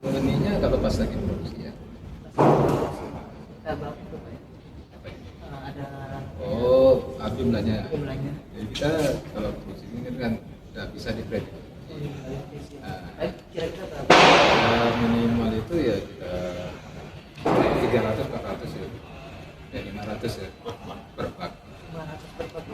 Ininya kalau pas lagi produksi ya. Ada Jumlahnya. jumlahnya. Jadi kita kalau produksi ini kan udah bisa diprediksi. Kira-kira berapa? Minimal itu ya kita 300 400 ya. Ya 500 ya per bak. 500 per bak.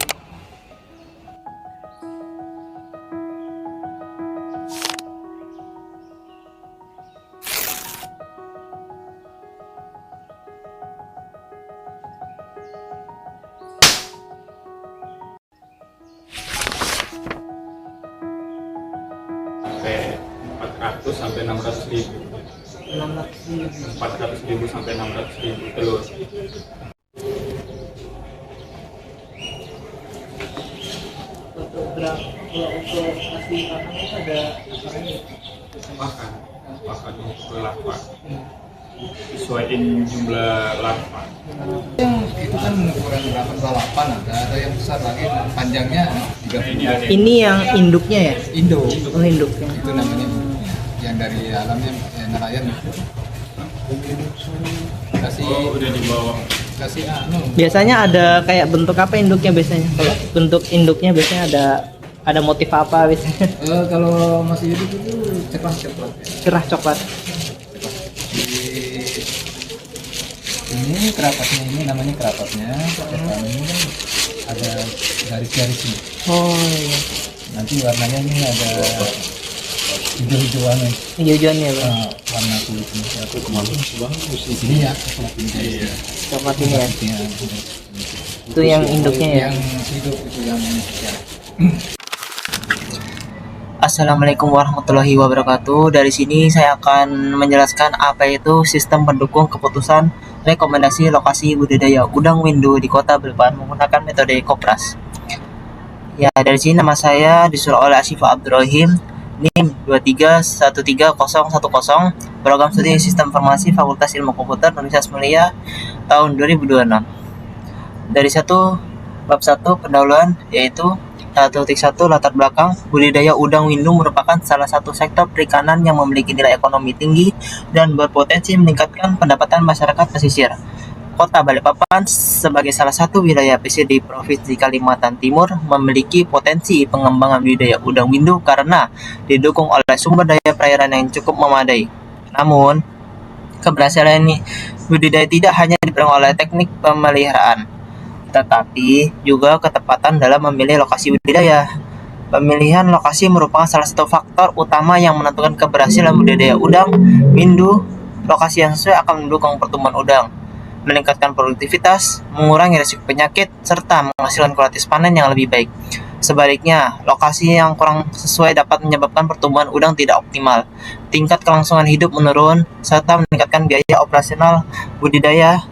Sampai 400 sampai 600 ribu. 400 ribu sampai 600 ribu telur. Untuk kasih makan itu ada apa ini? Makan untuk larva. Sesuaiin jumlah larva. Yang itu kan ukuran 8 ada yang besar lagi panjangnya 30. Ini yang induknya ya? Indo. Oh, induknya. Itu namanya yang dari alamnya nelayan. Udah dibawa. Kasih Biasanya ada kayak bentuk apa induknya biasanya? Kalau bentuk induknya biasanya ada motif apa biasanya? Kalau masih hidup itu cerah coklat ya. Cerah coklat. Ini kerapasnya, ini namanya kerapasnya. Kerapasnya ini kan ada garis-garisnya. Oh iya. Nanti warnanya ini ada hijau-hijauan. Hijau-hijauannya ya, Bang. Warna kulitnya. Aku kemarin bagus di sini ya. Iya. Coklat ini ya. Itu yang induknya ya. Yang hidup itu yang ya. Assalamualaikum warahmatullahi wabarakatuh. Dari sini saya akan menjelaskan apa itu sistem pendukung keputusan rekomendasi lokasi budidaya udang windu di Kota Balikpapan menggunakan metode Kopras. Ya, dari sini nama saya disuruh oleh Asyifa Abdurrahim, NIM 2313010, program studi Sistem Informasi Fakultas Ilmu Komputer Universitas Mulia tahun 2026. Dari bab 1 pendahuluan, yaitu 1.1 latar belakang budidaya udang windu merupakan salah satu sektor perikanan yang memiliki nilai ekonomi tinggi dan berpotensi meningkatkan pendapatan masyarakat pesisir. Kota Balikpapan sebagai salah satu wilayah pesisir di Provinsi Kalimantan Timur memiliki potensi pengembangan budidaya udang windu karena didukung oleh sumber daya perairan yang cukup memadai. Namun, keberhasilan ini budidaya tidak hanya dipenuhi oleh teknik pemeliharaan, tetapi juga ketepatan dalam memilih lokasi budidaya. Pemilihan lokasi merupakan salah satu faktor utama yang menentukan keberhasilan budidaya udang windu. Lokasi yang sesuai akan mendukung pertumbuhan udang, meningkatkan produktivitas, mengurangi risiko penyakit, serta menghasilkan kualitas panen yang lebih baik. Sebaliknya, lokasi yang kurang sesuai dapat menyebabkan pertumbuhan udang tidak optimal, tingkat kelangsungan hidup menurun, serta meningkatkan biaya operasional budidaya.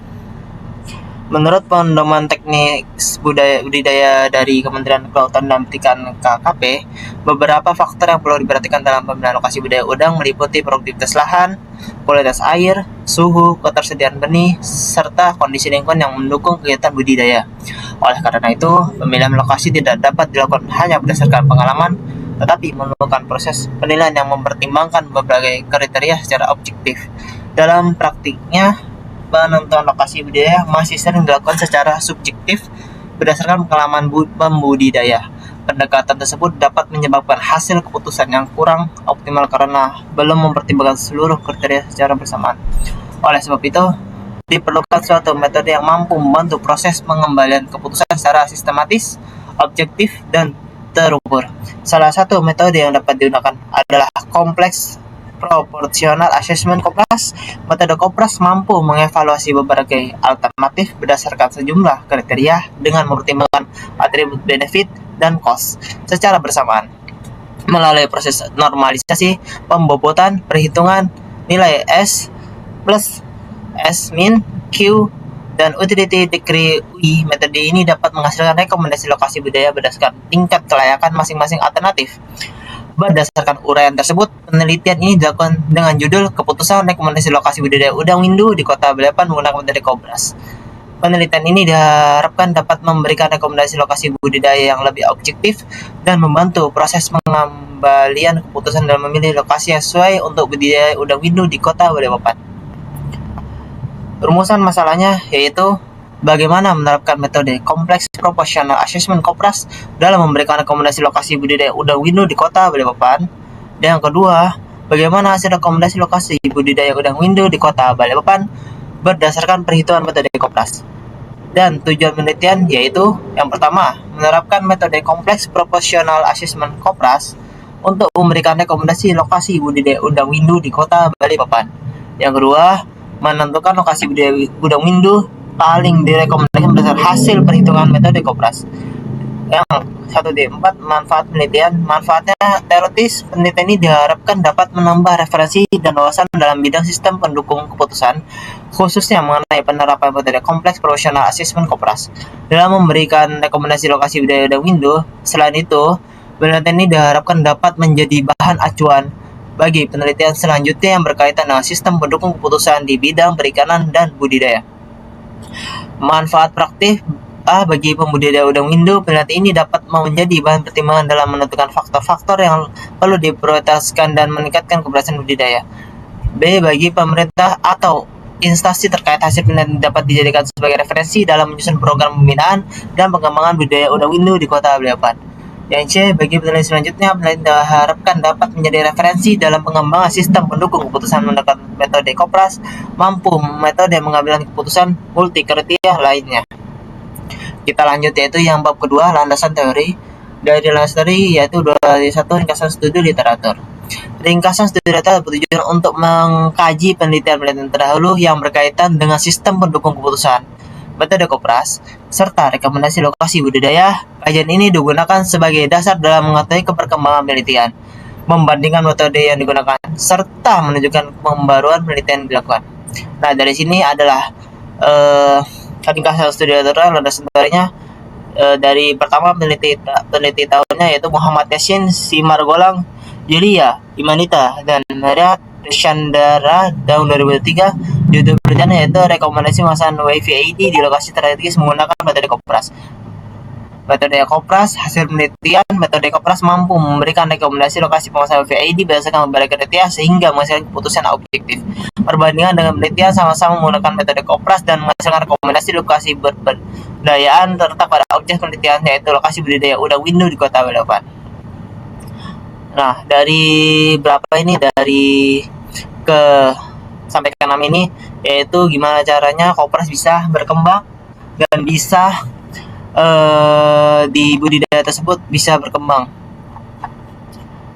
Menurut Pedoman Teknik Budidaya dari Kementerian Kelautan dan Perikanan KKP, beberapa faktor yang perlu diperhatikan dalam pemilihan lokasi budidaya udang meliputi produktivitas lahan, kualitas air, suhu, ketersediaan benih, serta kondisi lingkungan yang mendukung kegiatan budidaya. Oleh karena itu, pemilihan lokasi tidak dapat dilakukan hanya berdasarkan pengalaman, tetapi memerlukan proses penilaian yang mempertimbangkan berbagai kriteria secara objektif. Dalam praktiknya, penentuan lokasi budidaya masih sering dilakukan secara subjektif berdasarkan pengalaman pembudidaya. Pendekatan tersebut dapat menyebabkan hasil keputusan yang kurang optimal karena belum mempertimbangkan seluruh kriteria secara bersamaan. Oleh sebab itu, diperlukan suatu metode yang mampu membantu proses pengembalian keputusan secara sistematis, objektif, dan terukur. Salah satu metode yang dapat digunakan adalah kompleks proportional assessment Kopras. Metode Kopras mampu mengevaluasi berbagai alternatif berdasarkan sejumlah kriteria dengan mempertimbangkan atribut benefit dan cost secara bersamaan. Melalui proses normalisasi, pembobotan, perhitungan nilai S plus S min Q dan utility degree UI. Metode ini dapat menghasilkan rekomendasi lokasi budaya berdasarkan tingkat kelayakan masing-masing alternatif. Berdasarkan uraian tersebut, penelitian ini dilakukan dengan judul Keputusan Rekomendasi Lokasi Budidaya Udang Windu di Kota Balikpapan menggunakan metode Kopras. Penelitian ini diharapkan dapat memberikan rekomendasi lokasi budidaya yang lebih objektif dan membantu proses pengembalian keputusan dalam memilih lokasi yang sesuai untuk budidaya udang windu di Kota Balikpapan. Rumusan masalahnya yaitu bagaimana menerapkan metode Complex Proportional Assessment Kopras dalam memberikan rekomendasi lokasi budidaya udang windu di Kota Balikpapan. Dan yang kedua, bagaimana hasil rekomendasi lokasi budidaya udang windu di Kota Balikpapan berdasarkan perhitungan metode Kopras. Dan tujuan penelitian yaitu yang pertama, menerapkan metode Complex Proportional Assessment Kopras untuk memberikan rekomendasi lokasi budidaya udang windu di Kota Balikpapan. Yang kedua, menentukan lokasi budidaya udang windu paling direkomendasikan berdasarkan hasil perhitungan metode Kopras. Yang 1D4, manfaat penelitian. Manfaatnya teoritis, penelitian ini diharapkan dapat menambah referensi dan wawasan dalam bidang sistem pendukung keputusan, khususnya mengenai penerapan metode Complex Proportional Assessment Kopras dalam memberikan rekomendasi lokasi budidaya udang windu. Selain itu, penelitian ini diharapkan dapat menjadi bahan acuan bagi penelitian selanjutnya yang berkaitan dengan sistem pendukung keputusan di bidang perikanan dan budidaya. Manfaat praktik bagi pembudidaya udang windu, penelitian ini dapat menjadi bahan pertimbangan dalam menentukan faktor-faktor yang perlu diprioritaskan dan meningkatkan keberhasilan budidaya. B. Bagi pemerintah atau instansi terkait, hasil penelitian dapat dijadikan sebagai referensi dalam menyusun program pembinaan dan pengembangan budidaya udang windu di Kota Balikpapan. Yang C. Bagi penelitian selanjutnya, penelitian diharapkan dapat menjadi referensi dalam pengembangan sistem pendukung keputusan menggunakan metode Kopras, mampu metode pengambilan keputusan multi kriteria lainnya. Kita lanjut yaitu yang bab kedua, landasan teori. Dari landasan teori yaitu 2.1 ringkasan studi literatur. Ringkasan studi literatur bertujuan untuk mengkaji penelitian-penelitian terdahulu yang berkaitan dengan sistem pendukung keputusan, metode Kopras, serta rekomendasi lokasi budidaya. Kajian ini digunakan sebagai dasar dalam mengetahui perkembangan penelitian, membandingkan metode yang digunakan, serta menunjukkan pembaruan penelitian yang dilakukan. Nah, dari sini adalah ringkasan studi literatur. Landasan teorinya dari pertama peneliti tahunnya yaitu Muhammad Yasin Simargolang, Julia Imanita, dan Maria Chandra tahun 2003. Judul penelitiannya yaitu rekomendasi pemasangan WiFi ID di lokasi strategis menggunakan metode Kopras. Metode Kopras, hasil penelitian metode Kopras mampu memberikan rekomendasi lokasi pemasangan WiFi ID berdasarkan berbagai kriteria sehingga menghasilkan keputusan objektif. Perbandingan dengan penelitian sama-sama menggunakan metode Kopras dan menghasilkan rekomendasi lokasi berbudayaan terletak pada objek penelitian yaitu lokasi budidaya udang windu di Kota Balikpapan. Nah, dari berapa ini, dari ke sampai ke 6 ini yaitu gimana caranya Kopras bisa berkembang dan bisa di budidaya tersebut bisa berkembang.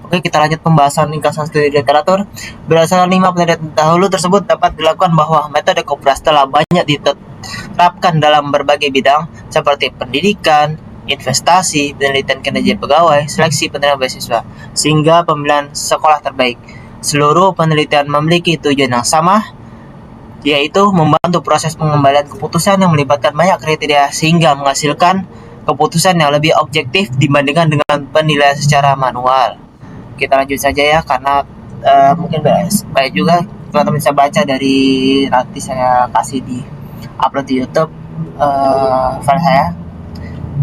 Oke, kita lanjut pembahasan ringkasan studi literatur. Berdasarkan 5 penelitian dahulu tersebut dapat dilakukan bahwa metode Kopras telah banyak diterapkan dalam berbagai bidang seperti pendidikan, investasi, penelitian kinerja pegawai, seleksi penerimaan beasiswa, sehingga pemilihan sekolah terbaik. Seluruh penelitian memiliki tujuan yang sama, yaitu membantu proses pengembalian keputusan yang melibatkan banyak kriteria sehingga menghasilkan keputusan yang lebih objektif dibandingkan dengan penilaian secara manual. Kita lanjut saja ya, karena mungkin baik juga teman-teman bisa baca dari nanti saya kasih di upload di YouTube file saya.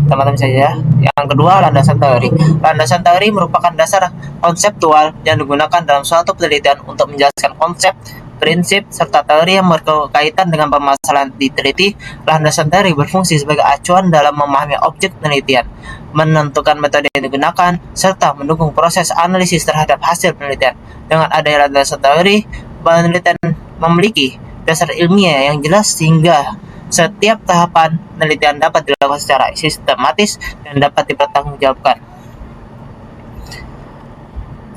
Teman-teman saja. Yang kedua, landasan teori. Landasan teori merupakan dasar konseptual yang digunakan dalam suatu penelitian untuk menjelaskan konsep, prinsip, serta teori yang berkaitan dengan permasalahan diteliti. Landasan teori berfungsi sebagai acuan dalam memahami objek penelitian, menentukan metode yang digunakan, serta mendukung proses analisis terhadap hasil penelitian. Dengan adanya landasan teori, penelitian memiliki dasar ilmiah yang jelas sehingga setiap tahapan penelitian dapat dilakukan secara sistematis dan dapat dipertanggungjawabkan.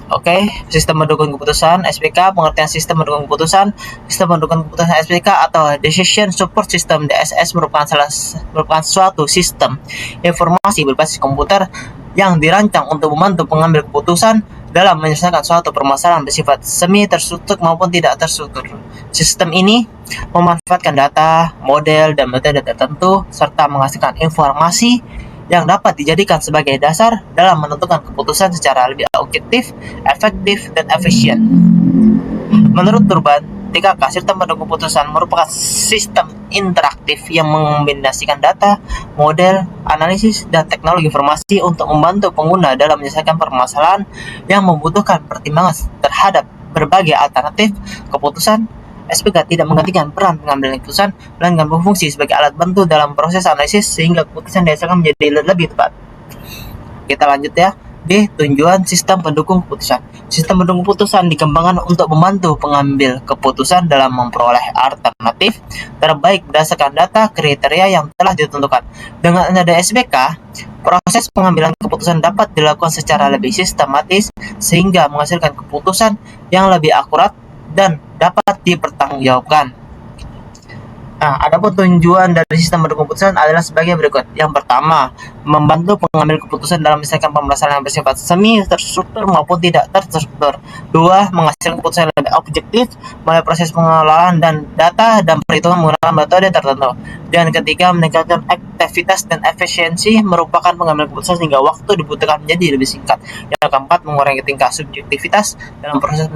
Oke, sistem mendukung keputusan SPK. Pengertian sistem mendukung keputusan. Sistem mendukung keputusan SPK atau Decision Support System DSS merupakan suatu sistem informasi berbasis komputer yang dirancang untuk membantu pengambil keputusan dalam menyelesaikan suatu permasalahan bersifat semi terstruktur maupun tidak terstruktur. Sistem ini memanfaatkan data, model, dan metode tertentu serta menghasilkan informasi yang dapat dijadikan sebagai dasar dalam menentukan keputusan secara lebih objektif, efektif, dan efisien. Menurut Turban, TKK, sistem pendukung keputusan merupakan sistem interaktif yang mengombinasikan data, model, analisis, dan teknologi informasi untuk membantu pengguna dalam menyelesaikan permasalahan yang membutuhkan pertimbangan terhadap berbagai alternatif keputusan. SPK tidak menggantikan peran pengambilan keputusan, melainkan berfungsi sebagai alat bantu dalam proses analisis sehingga keputusan dihasilkan menjadi lebih tepat. Kita lanjut ya. B. Tujuan sistem pendukung keputusan. Sistem pendukung keputusan dikembangkan untuk membantu pengambil keputusan dalam memperoleh alternatif terbaik berdasarkan data kriteria yang telah ditentukan. Dengan ada SPK, proses pengambilan keputusan dapat dilakukan secara lebih sistematis sehingga menghasilkan keputusan yang lebih akurat dan dapat dipertanggungjawabkan. Nah, adapun tujuan dari sistem pendukung keputusan adalah sebagai berikut. Yang pertama, membantu pengambil keputusan dalam menyelesaikan permasalahan yang bersifat semi terstruktur maupun tidak terstruktur. Dua, menghasilkan keputusan yang lebih objektif melalui proses pengelolaan dan data dan perhitungan menggunakan metode tertentu. Dan ketiga, meningkatkan aktivitas dan efisiensi merupakan pengambil keputusan sehingga waktu dibutuhkan menjadi lebih singkat. Yang keempat, mengurangi tingkat subjektivitas dalam proses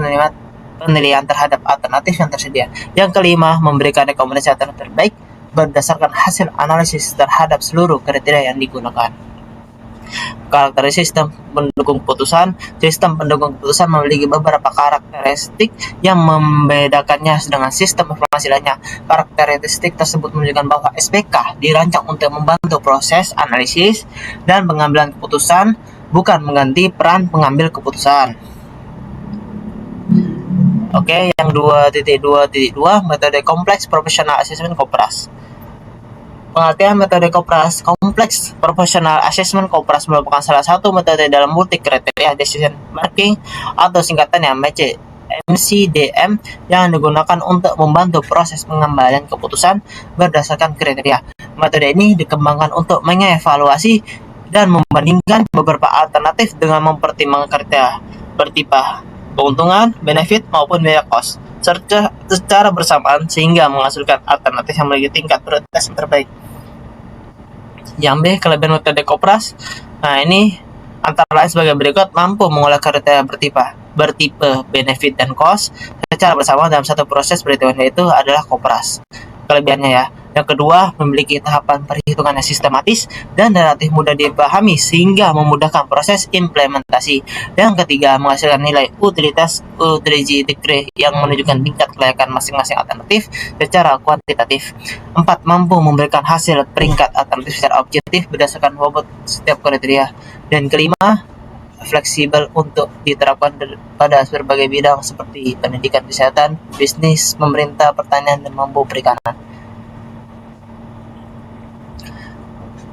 penilaian terhadap alternatif yang tersedia. Yang kelima, memberikan rekomendasi alternatif terbaik berdasarkan hasil analisis terhadap seluruh kriteria yang digunakan. Karakteristik sistem pendukung keputusan. Sistem pendukung keputusan memiliki beberapa karakteristik yang membedakannya dengan sistem informasi lainnya. Karakteristik tersebut menunjukkan bahwa SPK dirancang untuk membantu proses analisis dan pengambilan keputusan, bukan mengganti peran pengambil keputusan. Oke, yang 2.2.2 metode kompleks professional assessment Kopras. Pengertian metode kompleks professional assessment Kopras merupakan salah satu metode dalam multi kriteria decision making atau singkatannya MCDM yang digunakan untuk membantu proses pengambilan keputusan berdasarkan kriteria. Metode ini dikembangkan untuk mengevaluasi dan membandingkan beberapa alternatif dengan mempertimbangkan kriteria bertipe keuntungan, benefit, maupun biaya cost secara bersamaan sehingga menghasilkan alternatif yang memiliki tingkat prioritas yang terbaik. Yang B, kelebihan metode Kopras. Nah, ini antara lain sebagai berikut: mampu mengolah kriteria bertipe benefit dan cost secara bersamaan dalam satu proses perhitungan, yaitu adalah Kopras. Kelebihannya ya. Yang kedua, memiliki tahapan perhitungan yang sistematis dan relatif mudah dipahami sehingga memudahkan proses implementasi. Yang ketiga, menghasilkan nilai utility degree yang menunjukkan tingkat kelayakan masing-masing alternatif secara kuantitatif. 4. Mampu memberikan hasil peringkat alternatif secara objektif berdasarkan bobot setiap kriteria. Dan kelima, fleksibel untuk diterapkan pada berbagai bidang seperti pendidikan, kesehatan, bisnis, pemerintah, pertanian, dan mampu perikanan.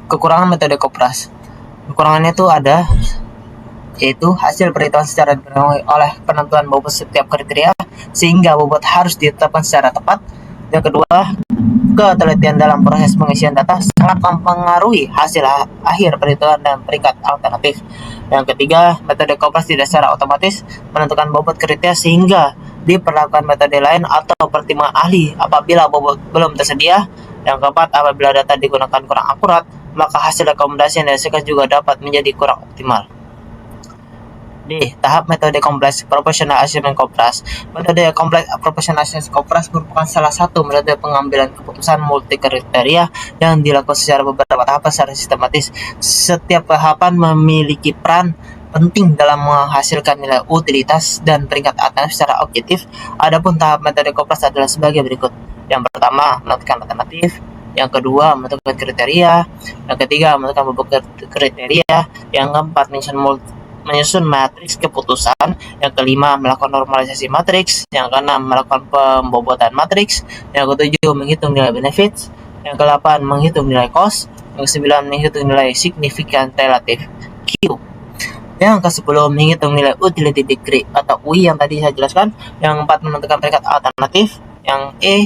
Kekurangan metode Kopras. Kekurangannya itu ada, yaitu hasil perhitungan secara dipengaruhi oleh penentuan bobot setiap kriteria sehingga bobot harus ditetapkan secara tepat. Yang kedua, ketelitian dalam proses pengisian data sangat mempengaruhi hasil akhir perhitungan dan peringkat alternatif. Yang ketiga, metode Kopras tidak secara otomatis menentukan bobot kriteria sehingga diperlakukan metode lain atau pertimbangan ahli apabila bobot belum tersedia. Yang keempat, apabila data digunakan kurang akurat, maka hasil rekomendasi yang dihasilkan juga dapat menjadi kurang optimal. D. Tahap metode kompleks professional assessment Kopras. Metode kompleks professional assessment Kopras merupakan salah satu metode pengambilan keputusan multi kriteria yang dilakukan secara beberapa tahapan secara sistematis. Setiap tahapan memiliki peran penting dalam menghasilkan nilai utilitas dan peringkat alternatif secara objektif. Adapun tahap metode Kopras adalah sebagai berikut. Yang pertama, menentukan alternatif. Yang kedua, menentukan kriteria. Yang ketiga, menentukan beberapa kriteria. Yang keempat, menyusun matriks keputusan. Yang kelima, melakukan normalisasi matriks. Yang keenam, melakukan pembobotan matriks. Yang ketujuh, menghitung nilai benefits. Yang kedelapan, menghitung nilai cost. Yang kesembilan, menghitung nilai signifikan relatif Q. Yang ke-10, menghitung nilai utility degree atau UI yang tadi saya jelaskan. Yang 4, menentukan peringkat alternatif. Yang E,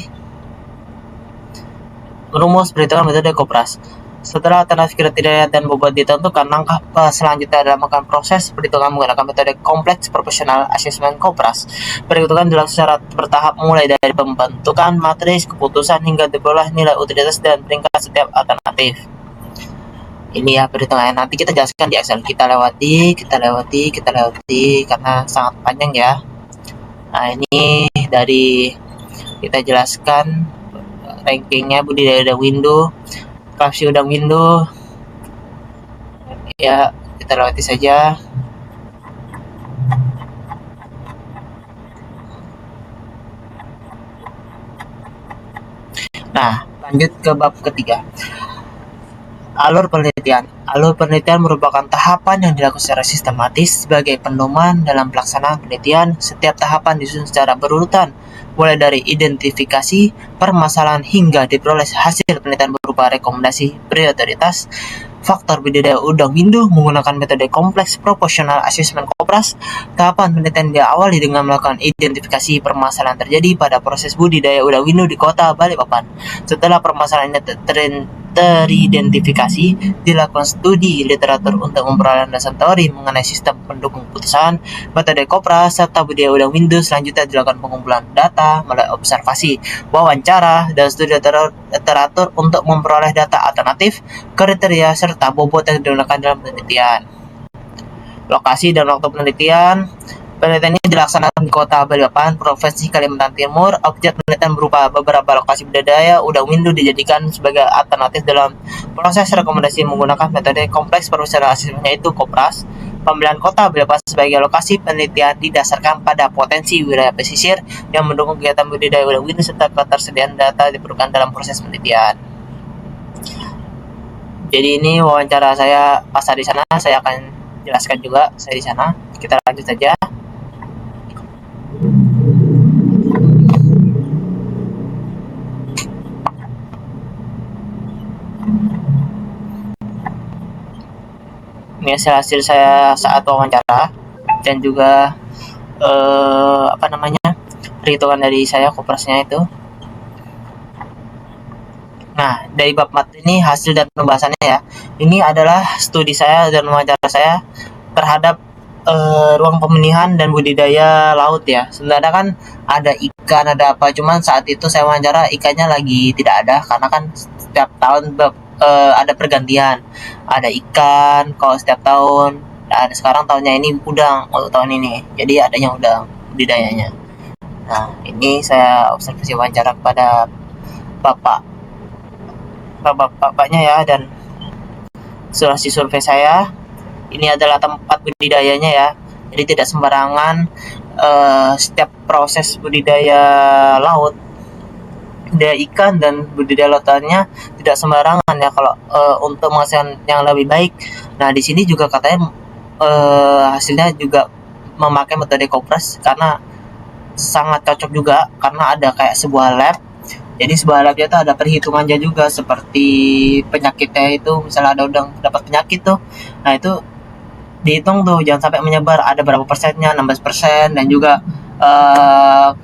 rumus perhitungan metode Kopras. Setelah alternatif kriteria dan bobot ditentukan, langkah selanjutnya adalah melakukan proses perhitungan menggunakan metode kompleks proporsional assessment Kopras. Perhitungan dilakukan secara bertahap mulai dari pembentukan matris, keputusan hingga diperoleh nilai utilitas dan peringkat setiap alternatif. Ini ya perhitungannya, nanti kita jelaskan di Excel. Kita lewati karena sangat panjang ya. Nah, ini dari kita jelaskan rankingnya budidaya udang window, klasik udang window ya, kita lewati saja. Nah, lanjut ke bab ketiga. Alur penelitian. Alur penelitian merupakan tahapan yang dilakukan secara sistematis sebagai pedoman dalam pelaksanaan penelitian. Setiap tahapan disusun secara berurutan, mulai dari identifikasi permasalahan hingga diperoleh hasil penelitian berupa rekomendasi prioritas faktor budidaya udang window menggunakan metode kompleks proporsional assessment Kopras. Tahapan penelitian diawali dengan melakukan identifikasi permasalahan terjadi pada proses budidaya udang window di kota Balikpapan. Setelah permasalahannya teridentifikasi, dilakukan studi literatur untuk memperoleh landasan teori mengenai sistem pendukung putusan, metode Kopras, serta budidaya udang window. Selanjutnya dilakukan pengumpulan data melalui observasi, wawancara, dan studi literatur untuk memperoleh data alternatif, kriteria, serta bobot yang digunakan dalam penelitian. Lokasi dan waktu penelitian. Penelitian ini dilaksanakan di kota Balikpapan, Provinsi Kalimantan Timur. Objek penelitian berupa beberapa lokasi budidaya udang window dijadikan sebagai alternatif dalam proses rekomendasi menggunakan metode kompleks proporsional assessment, yaitu Kopras. Pemilihan kota Balikpapan sebagai lokasi penelitian didasarkan pada potensi wilayah pesisir yang mendukung kegiatan budidaya udang window serta ketersediaan data diperlukan dalam proses penelitian. Jadi ini wawancara saya pas di sana, saya akan jelaskan juga saya di sana. Kita lanjut saja. Ini hasil saya saat wawancara dan juga perhitungan dari saya Koprasnya itu. Nah, dari bab materi ini hasil dan pembahasannya ya. Ini adalah studi saya dan wawancara saya terhadap ruang pemilihan dan budidaya laut ya. Sebenarnya kan ada ikan, ada apa, cuman saat itu saya wawancara ikannya lagi tidak ada karena kan setiap tahun ada pergantian. Ada ikan kalau setiap tahun. Nah, sekarang tahunnya ini udang untuk tahun ini. Jadi adanya udang budidayanya. Nah, ini saya observasi wawancara kepada bapaknya ya, dan hasil survei saya. Ini adalah tempat budidayanya ya. Jadi tidak sembarangan setiap proses budidaya laut, budidaya ikan dan budidaya lautannya tidak sembarangan ya kalau untuk menghasilkan yang lebih baik. Nah, di sini juga katanya hasilnya juga memakai metode Kopras karena sangat cocok juga karena ada kayak sebuah lab. Jadi sebuah labnya itu ada perhitungannya juga seperti penyakitnya itu, misalnya ada udang dapat penyakit tuh. Nah, itu dihitung tuh jangan sampai menyebar, ada berapa persennya, 16%, dan juga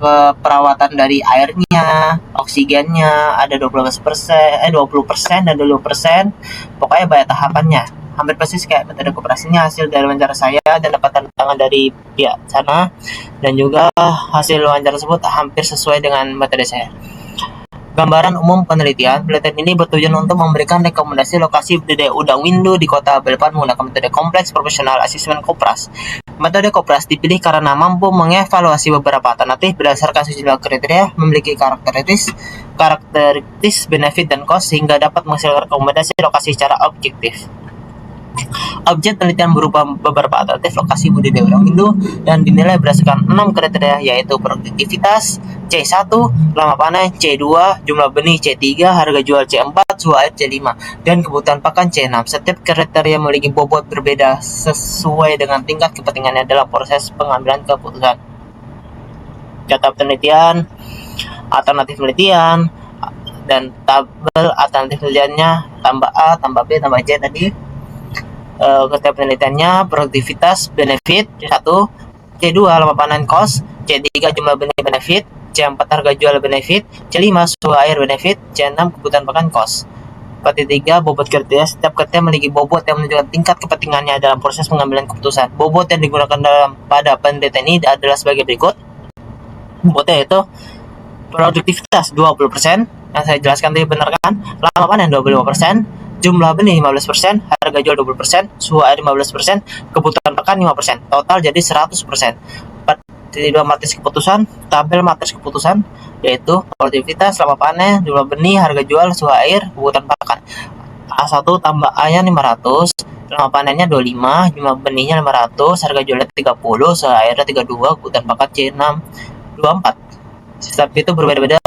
keperawatan dari airnya, oksigennya ada 20% dan 20%. Pokoknya banyak tahapannya. Hampir persis kayak metode koperasinya. Hasil dari wawancara saya dan dapat tanda tangan dari pihak sana, dan juga hasil wawancara tersebut hampir sesuai dengan metode saya. Gambaran umum penelitian. Penelitian ini bertujuan untuk memberikan rekomendasi lokasi budidaya udang window di kota Balikpapan menggunakan metode kompleks proporsional assessment Kopras. Metode Kopras dipilih karena mampu mengevaluasi beberapa alternatif berdasarkan sejumlah kriteria, memiliki karakteristik benefit dan cost, sehingga dapat menghasilkan rekomendasi lokasi secara objektif. Objek penelitian berupa beberapa alternatif lokasi budidaya udang window dan dinilai berdasarkan 6 kriteria, yaitu produktivitas C1, lama panen C2, jumlah benih C3, harga jual C4, suhu air C5, dan kebutuhan pakan C6. Setiap kriteria memiliki bobot berbeda sesuai dengan tingkat kepentingannya dalam proses pengambilan keputusan. Data penelitian, alternatif penelitian, dan tabel alternatif penelitiannya, tambah A, tambah B, tambah C tadi. Kriteria penelitiannya produktivitas benefit C1, C2 lama panen cost, C3 jumlah benih benefit, C4 harga jual benefit, C5 suhu air benefit, C6 kebutuhan pakan cost. 4.3 bobot kriteria. Setiap kriteria memiliki bobot yang menunjukkan tingkat kepentingannya dalam proses pengambilan keputusan. Bobot yang digunakan pada penelitian ini adalah sebagai berikut. Bobotnya yaitu produktivitas 20%, yang saya jelaskan tadi benar kan? Lama panen 25%, jumlah benih 15%, harga jual 20%, suhu air 15%, kebutuhan pakan 5%. Total jadi 100%. 4.2 matriks keputusan, tabel matriks keputusan yaitu produktivitas, lama panen, jumlah benih, harga jual, suhu air, kebutuhan pakan. A1 tambah A-nya 500, lama panennya 25, jumlah benihnya 500, harga jualnya 30, suhu airnya 32, kebutuhan pakan C6 24. Sistem itu berbeda-beda,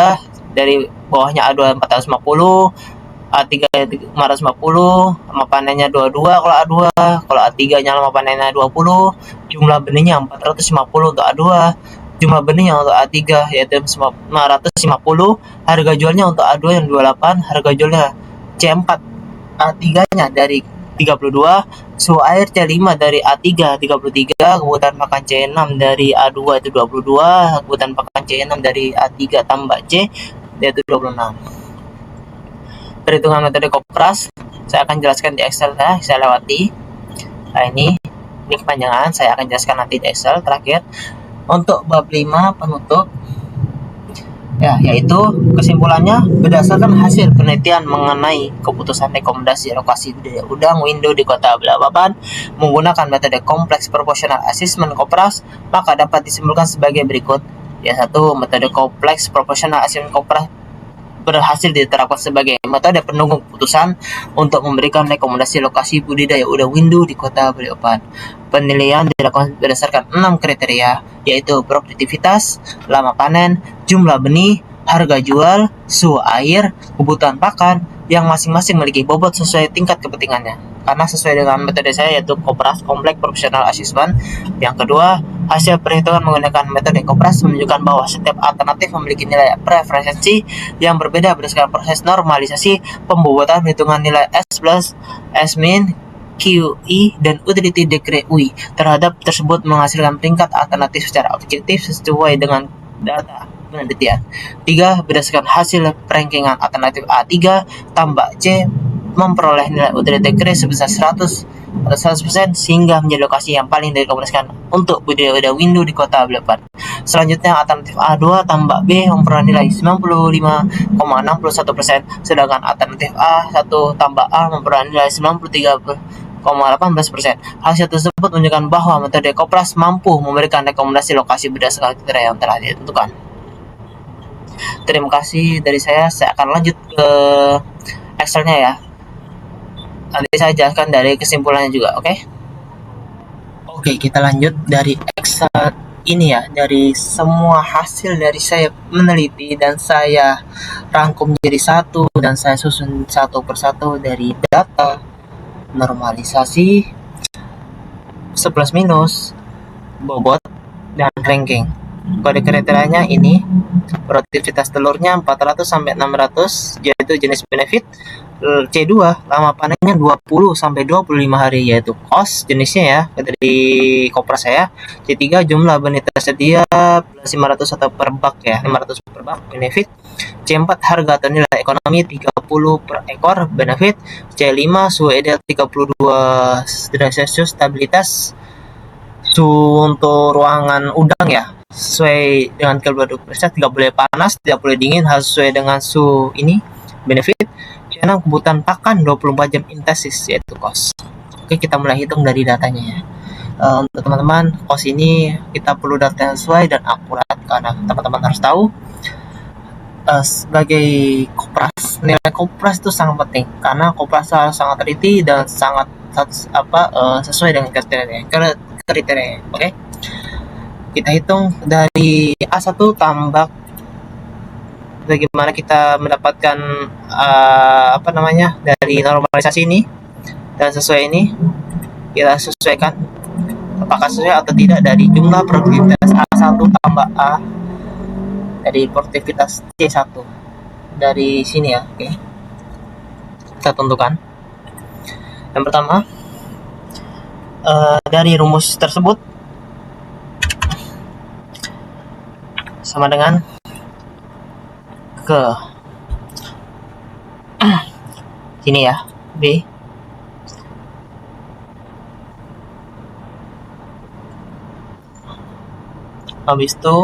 dari bawahnya A2 450, A3 550, lama panennya 22 kalau A2, kalau A3 nya lama panennya 20, jumlah benihnya 450 untuk A2, jumlah benihnya untuk A3 yaitu 550, harga jualnya untuk A2 yang 28, harga jualnya C4 A3 nya dari 32, suhu air C5 dari A3 33, kebutuhan pakan C6 dari A2 itu 22, kebutuhan pakan C6 dari A3 tambah C yaitu 26. Perhitungan metode Kopras saya akan jelaskan di Excel ya, saya lewati. Nah ini kepanjangan, saya akan jelaskan nanti di Excel terakhir. Untuk bab 5 penutup ya, yaitu kesimpulannya berdasarkan hasil penelitian mengenai keputusan rekomendasi lokasi budidaya udang window di kota Balikpapan menggunakan metode kompleks proporsional assessment Kopras, maka dapat disimpulkan sebagai berikut. Ya, 1. Metode kompleks proporsional assessment Kopras berhasil diterapkan sebagai metode pendukung keputusan untuk memberikan rekomendasi lokasi budidaya udang window di kota Balikpapan. Penilaian dilakukan berdasarkan 6 kriteria, yaitu produktivitas, lama panen, jumlah benih, harga jual, suhu air, kebutuhan pakan, yang masing-masing memiliki bobot sesuai tingkat kepentingannya. Karena sesuai dengan metode saya yaitu Kopras Kompleks Professional Assessment. Yang kedua, hasil perhitungan menggunakan metode Kopras menunjukkan bahwa setiap alternatif memiliki nilai preferensi yang berbeda berdasarkan proses normalisasi pembuatan perhitungan nilai S plus, S min, QI, dan utility degree UI terhadap tersebut menghasilkan peringkat alternatif secara objektif sesuai dengan data penelitian. 3. Berdasarkan hasil rankingan alternatif A3 tambah C memperoleh nilai utility degree sebesar 100 atau 100% sehingga menjadi lokasi yang paling direkomendasikan untuk budidaya window di kota Balikpapan. Selanjutnya alternatif A2 tambah B memperoleh nilai 95,61%, sedangkan alternatif A1 tambah A memperoleh nilai 93,18%. Hasil tersebut menunjukkan bahwa metode Kopras mampu memberikan rekomendasi lokasi berdasarkan kriteria yang telah ditentukan. Terima kasih dari saya akan lanjut ke Excelnya ya. Nanti saya jelaskan dari kesimpulannya juga, oke? Oke, kita lanjut dari Excel ini ya, dari semua hasil dari saya meneliti dan saya rangkum jadi satu dan saya susun satu persatu dari data normalisasi, 11 minus, bobot, dan ranking. Kode kriterianya ini, produktivitas telurnya 400 sampai 600 yaitu jenis benefit. C2 lama panennya 20 sampai 25 hari yaitu cost jenisnya ya dari Kopras saya. C3 jumlah benih tersedia plus 500 atau per bak ya, 500 per bak benefit. C4 harga atau nilai ekonomi 30 per ekor benefit. C5 suhu ideal 32 derajat Celcius stabilitas. Suhu untuk ruangan udang ya sesuai dengan kebutuhan preset, tidak boleh panas, tidak boleh dingin, harus sesuai dengan suhu ini benefit. Karena kebutuhan pakan 24 jam intensitas yaitu cost. Oke, kita mulai hitung dari datanya ya. Untuk teman-teman, cost ini kita perlu data yang sesuai dan akurat karena teman-teman harus tahu sebagai Kopras, nilai Kopras itu sangat penting karena Kopras harus sangat teliti dan sangat sesuai dengan kriteria. Oke. Kita hitung dari A1 tambah bagaimana kita mendapatkan dari normalisasi ini dan sesuai ini kita sesuaikan apakah sesuai atau tidak dari jumlah produktivitas A1 tambah A dari produktivitas C1 dari sini ya. Oke, kita tentukan yang pertama dari rumus tersebut sama dengan ke Sini ya, B. Habis itu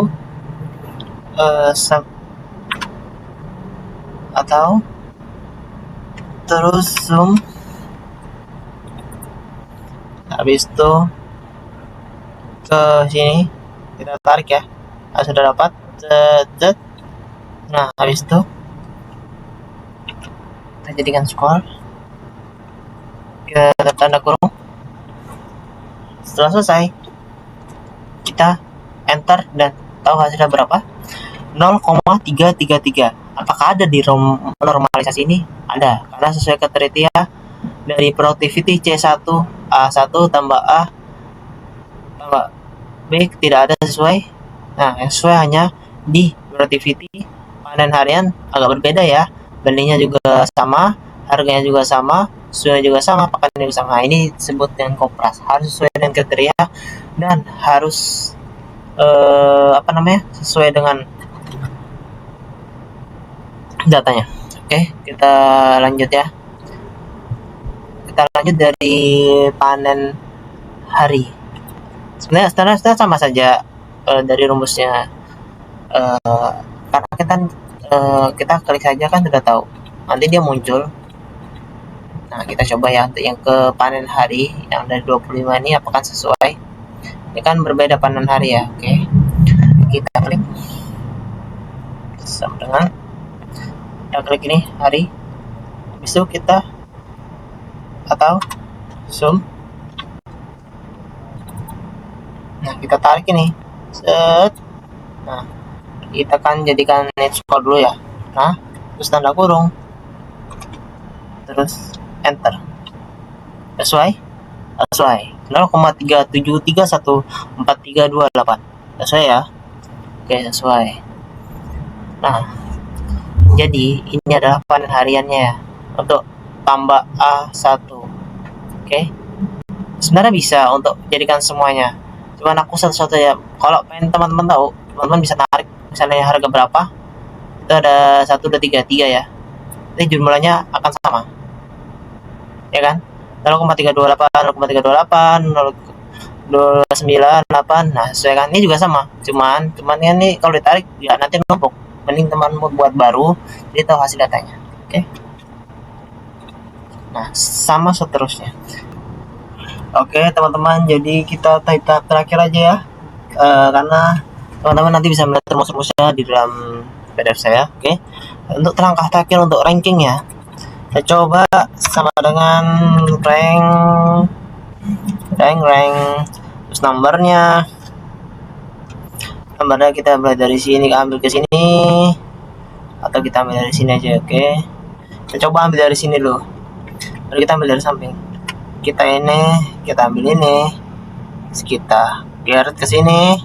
atau terus zoom. Habis itu ke sini kita tarik ya. Nah, sudah dapat. Nah, habis itu kita jadikan scroll ke tanda kurung. Setelah selesai, kita enter dan tahu hasilnya berapa? 0,333. Apakah ada di normalisasi ini? Ada, karena sesuai kriteria dari productivity C1 A1 tambah A tambah B tidak ada sesuai. Nah, yang sesuai hanya di productivity. Panen harian agak berbeda ya, bandingnya juga sama, harganya juga sama, sesuai juga sama, pakannya juga sama. Nah, ini disebut dengan kopras, harus sesuai dengan kriteria dan harus sesuai dengan datanya. Oke, kita lanjut ya. Kita lanjut dari panen hari. Sebenarnya sama saja dari rumusnya, karena kita klik saja kan sudah tahu, nanti dia muncul. Nah, kita coba ya untuk yang ke panen hari yang dari 25 ini apakah sesuai. Ini kan berbeda panen hari ya. Oke, kita klik sama dengan kita klik ini hari, habis itu kita atau zoom. Nah, kita tarik ini, set. Nah, kita kan jadikan net score dulu ya. Nah, terus tanda kurung, terus enter. Sesuai 0,3731438 sesuai ya. Oke, sesuai. Nah, jadi ini adalah panen hariannya ya, untuk tambah A1. Oke, sebenarnya bisa untuk jadikan semuanya, cuman aku satu-satu ya. Kalau pengen teman-teman tahu, teman-teman bisa tarik misalnya harga berapa, itu ada 1, 2, 3 ya, jadi jumlahnya akan sama ya kan, 0,328, 0,328, 0,298. Nah, sesuai kan, ini juga sama, cuman ini kalau ditarik ya nanti numpuk, mending teman mau buat baru jadi tahu hasil datanya. Oke. Nah, sama seterusnya. Oke teman-teman, jadi kita tahap terakhir aja ya, karena teman-teman nanti bisa melihat rumus-rumusnya di dalam PDF saya. Oke, untuk langkah terakhir untuk ranking ya, saya coba sama dengan rank terus nomornya kita ambil dari sini, ambil ke sini, atau kita ambil dari sini aja. Oke, kita coba ambil dari sini dulu, lalu kita ambil dari samping, kita ambil ini, kita geret ke sini,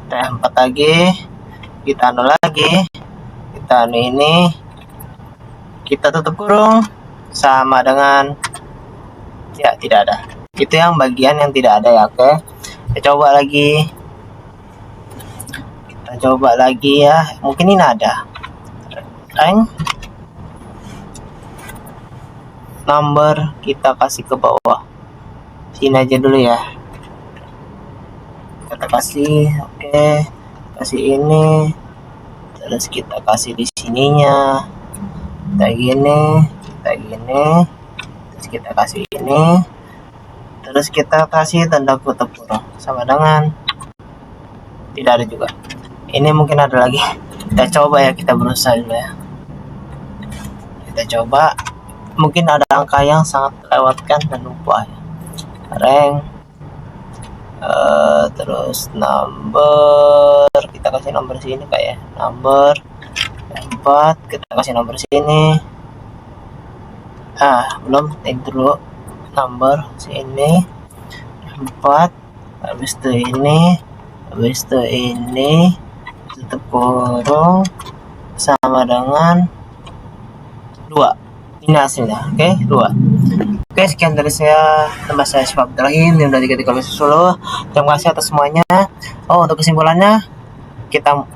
kita 4 lagi, kita lagi, kita ini, kita tutup kurung sama dengan ya tidak ada. Itu yang bagian yang tidak ada ya. Oke, kita coba lagi ya, mungkin ini ada rank number, kita kasih ke bawah sini aja dulu ya, kita kasih. Oke, kasih ini, terus kita kasih di sininya, kita gini, terus kita kasih ini, terus kita kasih tanda kutip kurung sama dengan tidak ada juga. Ini mungkin ada lagi, kita coba ya, kita berusaha dulu ya, kita coba. Mungkin ada angka yang sangat terlewatkan dan lupa ya. Rank terus number, kita kasih nomor sini kayak number 4, kita kasih nomor sini. Belum, itu dulu number sini 4, habis itu ini tutup kurung sama dengan 2. Ini hasilnya. Oke, 2. Oke, sekian dari saya. Nama saya Syifah Abdurrahim dari Ketika Solo. Terima kasih atas semuanya. Untuk kesimpulannya, kita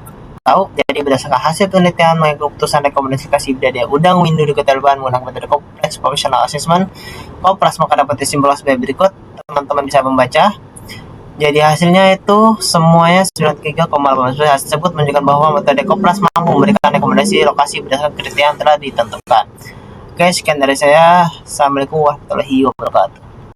tahu. Jadi berdasarkan hasil penelitian mengikuti keputusan rekomendasi Bidadari Udang Windu di Kota Balikpapan menggunakan metode Kompleks Professional Assessment Kopras, maka dapat disimpulkan sebagai berikut. Teman-teman bisa membaca. Jadi hasilnya itu semuanya 93,8%. Hasil tersebut menunjukkan bahwa metode Kopras mampu memberikan rekomendasi lokasi berdasarkan kriteria yang telah ditentukan. Oke, sekian dari saya. Assalamualaikum warahmatullahi wabarakatuh.